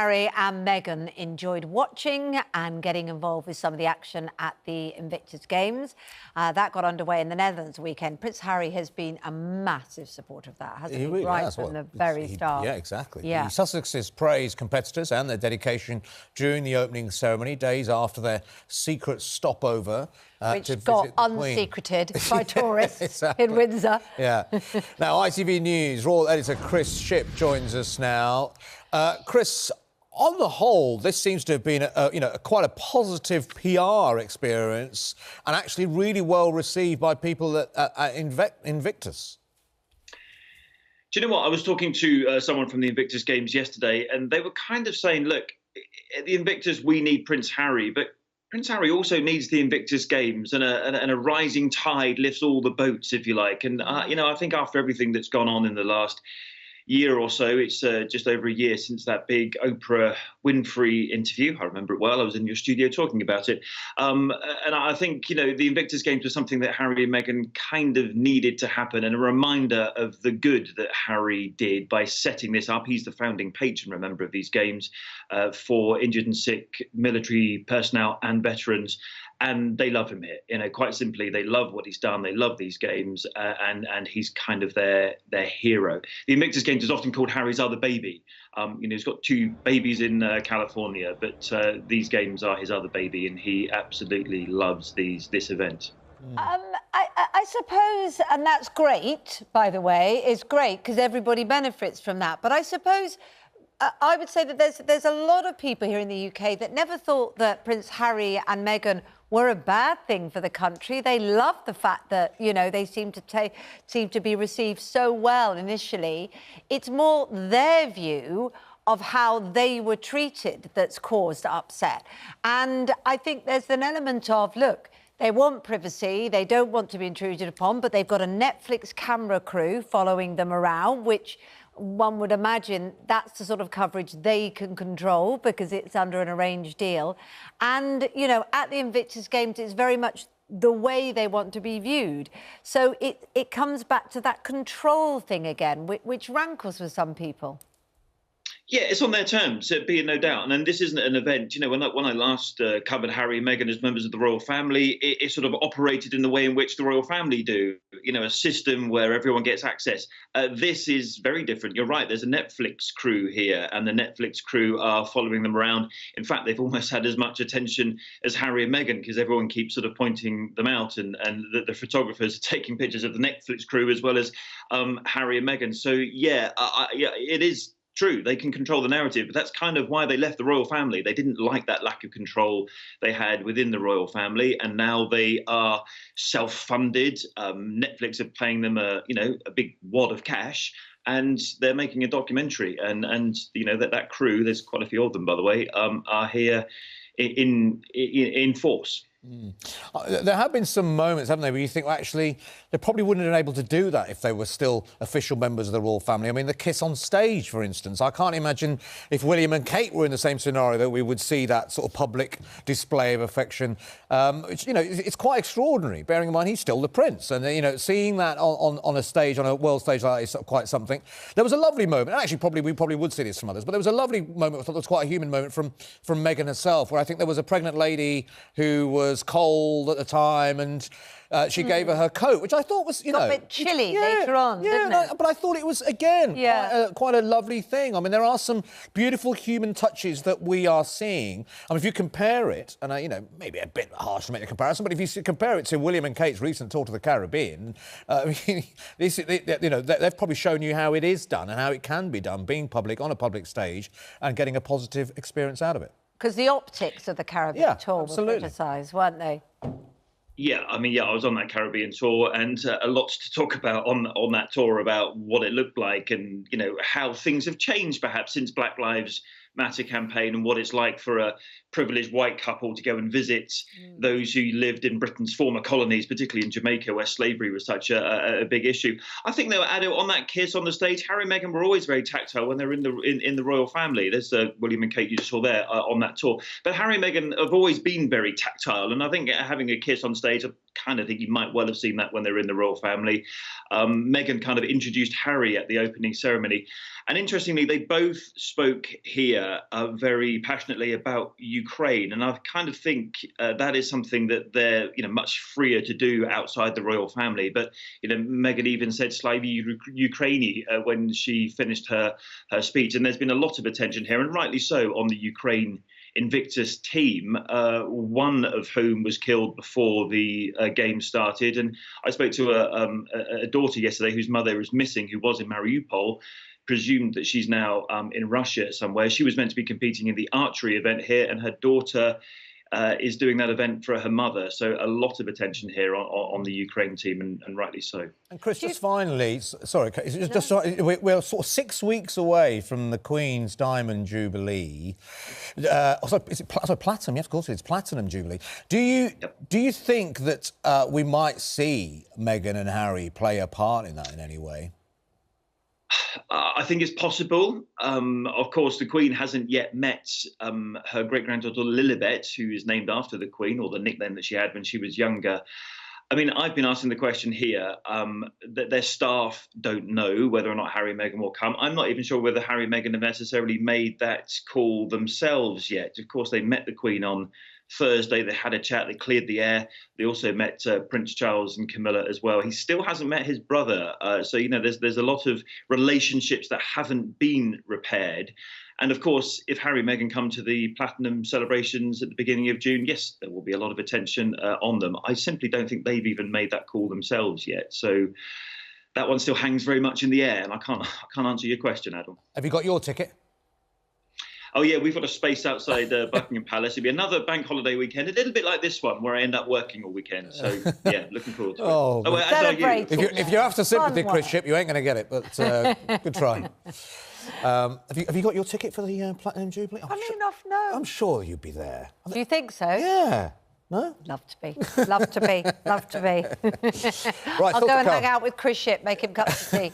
Harry and Meghan enjoyed watching and getting involved with some of the action at the Invictus Games. That got underway in the Netherlands weekend. Prince Harry has been a massive supporter of that, hasn't he? Really right has. from the very start. Yeah, exactly. Yeah. Sussex's praised competitors and their dedication during the opening ceremony, days after their secret stopover. Which got unsecreted by tourists in Windsor. Yeah. Now, ITV News Royal Editor Chris Shipp joins us now. Chris, on the whole, this seems to have been quite a positive PR experience and actually really well received by people at Invictus. Do you know what? I was talking to someone from the Invictus Games yesterday, and they were kind of saying, look, at the Invictus, we need Prince Harry, but Prince Harry also needs the Invictus Games, and a rising tide lifts all the boats, if you like. And, I think after everything that's gone on in the last year or so, it's just over a year since that big Oprah Winfrey interview. I remember it well. I was in your studio talking about it. And I think, the Invictus Games was something that Harry and Meghan kind of needed to happen, and a reminder of the good that Harry did by setting this up. He's the founding patron, remember, of these games for injured and sick military personnel and veterans. And they love him here. Quite simply, they love what he's done. They love these games, and he's kind of their hero. The Invictus Games is often called Harry's other baby. He's got two babies in California, but these games are his other baby, and he absolutely loves this event. I suppose, and that's great, by the way, it's great because everybody benefits from that. But I suppose I would say that there's a lot of people here in the UK that never thought that Prince Harry and Meghan were a bad thing for the country. They love the fact that, they seem to be received so well initially. It's more their view of how they were treated that's caused upset. And I think there's an element of, look, they want privacy, they don't want to be intruded upon, but they've got a Netflix camera crew following them around, which one would imagine that's the sort of coverage they can control because it's under an arranged deal. And, at the Invictus Games, it's very much the way they want to be viewed. So it comes back to that control thing again, which rankles with some people. Yeah, it's on their terms, be it no doubt. And then this isn't an event. When I last covered Harry and Meghan as members of the royal family, it sort of operated in the way in which the royal family do, a system where everyone gets access. This is very different. You're right, there's a Netflix crew here, and the Netflix crew are following them around. In fact, they've almost had as much attention as Harry and Meghan because everyone keeps sort of pointing them out, and the photographers are taking pictures of the Netflix crew as well as Harry and Meghan. So, yeah, it is true, they can control the narrative, but that's kind of why they left the royal family. They didn't like that lack of control they had within the royal family, and now they are self-funded. Netflix are paying them a big wad of cash, and they're making a documentary. And that crew, there's quite a few of them, by the way, are here in force. There have been some moments, haven't they, where you think, well, actually, they probably wouldn't have been able to do that if they were still official members of the royal family. I mean, the kiss on stage, for instance. I can't imagine if William and Kate were in the same scenario that we would see that sort of public display of affection. It's quite extraordinary, bearing in mind he's still the prince. And, seeing that on a stage, on a world stage like that is quite something. There was a lovely moment. Actually, we probably would see this from others, but there was a lovely moment, I thought it was quite a human moment from Meghan herself, where I think there was a pregnant lady who was cold at the time, and she gave her coat, which I thought was, a bit chilly later on, didn't it? But I thought it was, again, quite a lovely thing. I mean, there are some beautiful human touches that we are seeing. I mean, if you compare it, and, maybe a bit harsh to make the comparison, but if you compare it to William and Kate's recent tour to the Caribbean, they've probably shown you how it is done and how it can be done, being public, on a public stage, and getting a positive experience out of it. Because the optics of the Caribbean tour were criticised, weren't they? Yeah, I was on that Caribbean tour, and a lot to talk about on that tour about what it looked like, and how things have changed perhaps since Black Lives Matter campaign, and what it's like for a privileged white couple to go and visit those who lived in Britain's former colonies, particularly in Jamaica, where slavery was such a big issue. I think, though, Ado, on that kiss on the stage, Harry and Meghan were always very tactile when they're in the royal family. There's William and Kate you just saw there on that tour. But Harry and Meghan have always been very tactile, and I think having a kiss on stage, I kind of think you might well have seen that when they're in the royal family. Meghan kind of introduced Harry at the opening ceremony. And interestingly, they both spoke here here very passionately about Ukraine, and I kind of think that is something that they're much freer to do outside the royal family. But Meghan even said "Slavy Ukraini" when she finished her speech, and there's been a lot of attention here, and rightly so, on the Ukraine Invictus team, one of whom was killed before the game started. And I spoke to a daughter yesterday whose mother is missing, who was in Mariupol, presumed that she's now in Russia somewhere. She was meant to be competing in the archery event here, and her daughter is doing that event for her mother. So a lot of attention here on the Ukraine team, and rightly so. And Chris, just finally, sorry, we're sort of 6 weeks away from the Queen's Diamond Jubilee. Platinum? Yes, of course, it's Platinum Jubilee. Do you think that we might see Meghan and Harry play a part in that in any way? I think it's possible. Of course, the Queen hasn't yet met her great-granddaughter Lilibet, who is named after the Queen, or the nickname that she had when she was younger. I mean, I've been asking the question here that their staff don't know whether or not Harry and Meghan will come. I'm not even sure whether Harry and Meghan have necessarily made that call themselves yet. Of course, they met the Queen on Thursday. They had a chat. They cleared the air. They also met Prince Charles and Camilla as well. He still hasn't met his brother. So, there's a lot of relationships that haven't been repaired. And of course, if Harry and Meghan come to the Platinum celebrations at the beginning of June, yes, there will be a lot of attention on them. I simply don't think they've even made that call themselves yet. So that one still hangs very much in the air, and I can't answer your question, Adam. Have you got your ticket? Oh, yeah, we've got a space outside Buckingham Palace. It'll be another bank holiday weekend, a little bit like this one, where I end up working all weekend. So, yeah, looking forward to it. Celebrate. If you're after sympathy, Chris Ship, you ain't going to get it, but good try. Have you got your ticket for the Platinum Jubilee? I'm sure you'd be there. Do you think so? Yeah. No? Love to be. Love to be. Love to be. Right, I'll go and hang out with Chris Ship, make him cups of tea.